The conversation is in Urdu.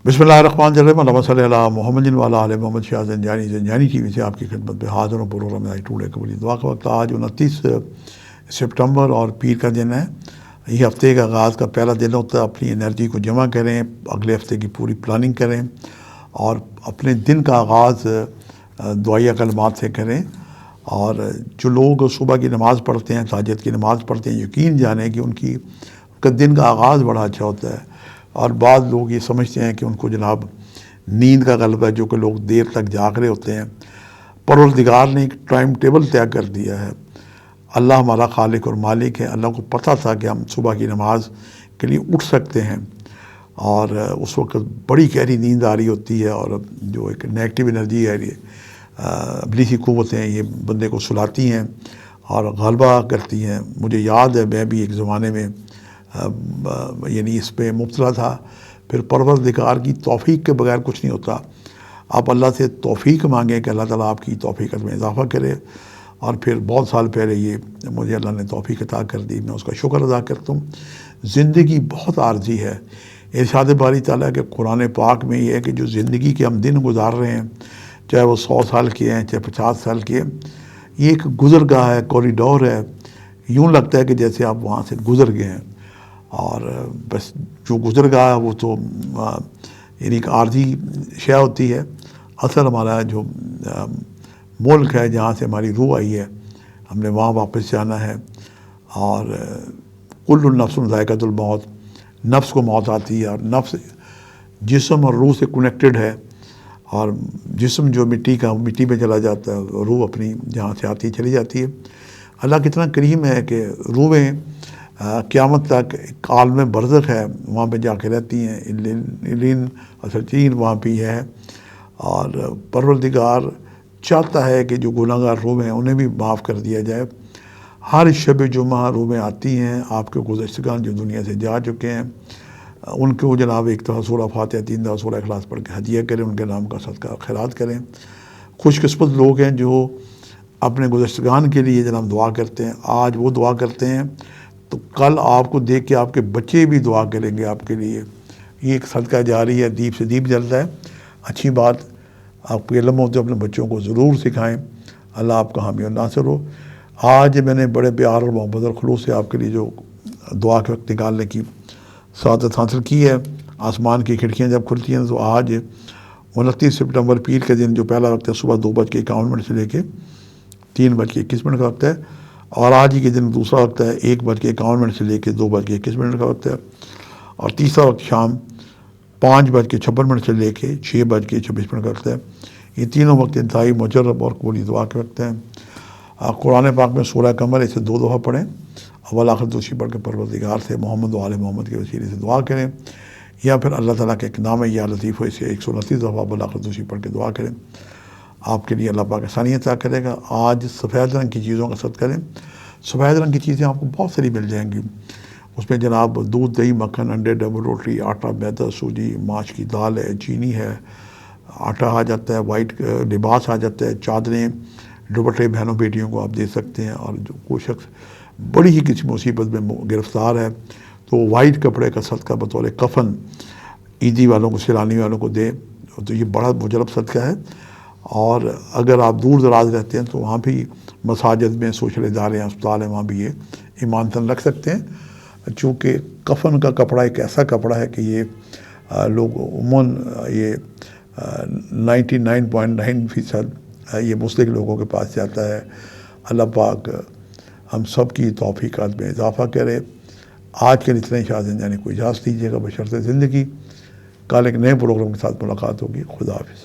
بسم اللہ الرحمن الرحیم، اللہم صلی علی محمد وعلی آل محمد۔ شاہ زنجانی ٹی وی سے آپ کی خدمت میں حاضر ہوں۔ پروگرام ٹوڈے قبولی دعا کا وقت آج 29 سپٹمبر اور پیر کا دن ہے۔ یہ ہفتے کا آغاز کا پہلا دن ہوتا ہے۔ اپنی انرجی کو جمع کریں، اگلے ہفتے کی پوری پلاننگ کریں اور اپنے دن کا آغاز دعائیہ کلمات سے کریں۔ اور جو لوگ صبح کی نماز پڑھتے ہیں، تہجد کی نماز پڑھتے ہیں، یقین جانیں کہ ان کا دن کا آغاز بڑا اچھا ہوتا ہے۔ اور بعض لوگ یہ سمجھتے ہیں کہ ان کو جناب نیند کا غلبہ ہے، جو کہ لوگ دیر تک جاگ رہے ہوتے ہیں۔ پروردگار نے ایک ٹائم ٹیبل طے کر دیا ہے۔ اللہ ہمارا خالق اور مالک ہے۔ اللہ کو پتہ تھا کہ ہم صبح کی نماز کے لیے اٹھ سکتے ہیں، اور اس وقت بڑی گہری نیند آ رہی ہوتی ہے، اور جو ایک نیگیٹو انرجی ہے، ابلیسی قوتیں یہ بندے کو سلاتی ہیں اور غلبہ کرتی ہیں۔ مجھے یاد ہے میں بھی ایک زمانے میں یعنی اس پہ مبتلا تھا۔ پھر پروردگار کی توفیق کے بغیر کچھ نہیں ہوتا۔ آپ اللہ سے توفیق مانگیں کہ اللہ تعالیٰ آپ کی توفیق میں اضافہ کرے۔ اور پھر بہت سال پہلے یہ مجھے اللہ نے توفیق عطا کر دی، میں اس کا شکر ادا کرتا ہوں۔ زندگی بہت عارضی ہے۔ ارشاد باری تعالیٰ کے قرآن پاک میں یہ ہے کہ جو زندگی کے ہم دن گزار رہے ہیں، چاہے وہ 100 سال کے ہیں، چاہے 50 سال کے ہیں، یہ ایک گزرگاہ ہے، کوریڈور ہے۔ یوں لگتا ہے کہ جیسے آپ وہاں سے گزر گئے ہیں، اور بس جو گزر گیا وہ تو یعنی ایک عارضی شے ہوتی ہے۔ اصل ہمارا جو ملک ہے، جہاں سے ہماری روح آئی ہے، ہم نے وہاں واپس جانا ہے۔ اور کل النفس ذائقۃ الموت، نفس کو موت آتی ہے، اور نفس جسم اور روح سے کنیکٹڈ ہے۔ اور جسم جو مٹی میں چلا جاتا ہے، روح اپنی جہاں سے آتی چلی جاتی ہے۔ اللہ کتنا کریم ہے کہ روحیں قیامت تک ایک عالم برزخ ہے، وہاں پہ جا کے رہتی ہیں۔ علین اسرچین وہاں پہ ہے، اور پروردگار چاہتا ہے کہ جو گناہ گار روح ہیں انہیں بھی معاف کر دیا جائے۔ ہر شب جمعہ روحیں آتی ہیں، آپ کے گزشتگان جو دنیا سے جا چکے ہیں ان کو جناب ایک دفعہ سورہ فاتحہ، 3 دفعہ سورہ اخلاص پڑھ کے ہدیہ کریں، ان کے نام کا صدقہ خیرات کریں۔ خوش قسمت لوگ ہیں جو اپنے گزشتگان کے لیے جناب دعا کرتے ہیں۔ آج وہ دعا کرتے ہیں تو کل آپ کو دیکھ کے آپ کے بچے بھی دعا کریں گے آپ کے لیے۔ یہ ایک صدقہ جاری ہے، دیپ سے دیپ جلتا ہے۔ اچھی بات، آپ کے علم ہو تو اپنے بچوں کو ضرور سکھائیں۔ اللہ آپ کا حامی اور ناصر ہو۔ آج میں نے بڑے پیار اور محبت اور خلوص سے آپ کے لیے جو دعا کے وقت نکالنے کی سعادت حاصل کی ہے۔ آسمان کی کھڑکیاں جب کھلتی ہیں تو آج 29 سپٹمبر پیر کے دن جو پہلا وقت ہے صبح 2:51 سے لے کے 3:21 کا وقت ہے، اور آج ہی کے دن دوسرا وقت ہے 1:51 سے لے کے 2:21 کا وقت ہے، اور تیسرا وقت شام 5:56 سے لے کے 6:26 کا وقت ہے۔ یہ تینوں وقت انتہائی مجرب اور قبولی دعا کے وقت ہیں۔ قرآن پاک میں سورہ قمر اسے 2 دفعہ پڑھیں، اول آخر دوسری پڑھ کے پروردگار سے محمد و آل محمد کے وسیلے سے دعا کریں، یا پھر اللہ تعالیٰ کے ایک نام ہے یا لطیف ہو، اسے 129 دفعہ اول آخر دوسری پڑھ کے دعا کریں۔ آپ کے لیے اللہ پاک آسانی عطا کرے گا۔ آج سفید رنگ کی چیزوں کا صدقہ کریں۔ سفید رنگ کی چیزیں آپ کو بہت ساری مل جائیں گی۔ اس میں جناب دودھ، دہی، مکھن، انڈے، ڈبل روٹی، آٹا، میدا، سوجی، ماچ کی دال ہے، چینی ہے، آٹا آ جاتا ہے، وائٹ لباس آ جاتا ہے، چادریں، دوپٹے بہنوں بیٹیوں کو آپ دے سکتے ہیں۔ اور جو کوئی شخص بڑی ہی کسی مصیبت میں گرفتار ہے تو وائٹ کپڑے کا صدقہ بطور کفن عیدی والوں کو، سیلانی والوں کو دے، تو یہ بڑا مجرب صدقہ ہے۔ اور اگر آپ دور دراز رہتے ہیں تو وہاں بھی مساجد میں، سوشل ادارے ہیں، اسپتال ہیں، وہاں بھی یہ ایمانتاً رکھ سکتے ہیں، چونکہ کفن کا کپڑا ایک ایسا کپڑا ہے کہ یہ لوگ عموماً یہ 99.9% یہ مسلم لوگوں کے پاس جاتا ہے۔ اللہ پاک ہم سب کی توفیقات میں اضافہ کرے۔ آج کے لیے اتنے شاہ زنجانی کو اجازت دیجیے گا بشرط زندگی۔ کل ایک نئے پروگرام کے ساتھ ملاقات ہوگی۔ خدا حافظ۔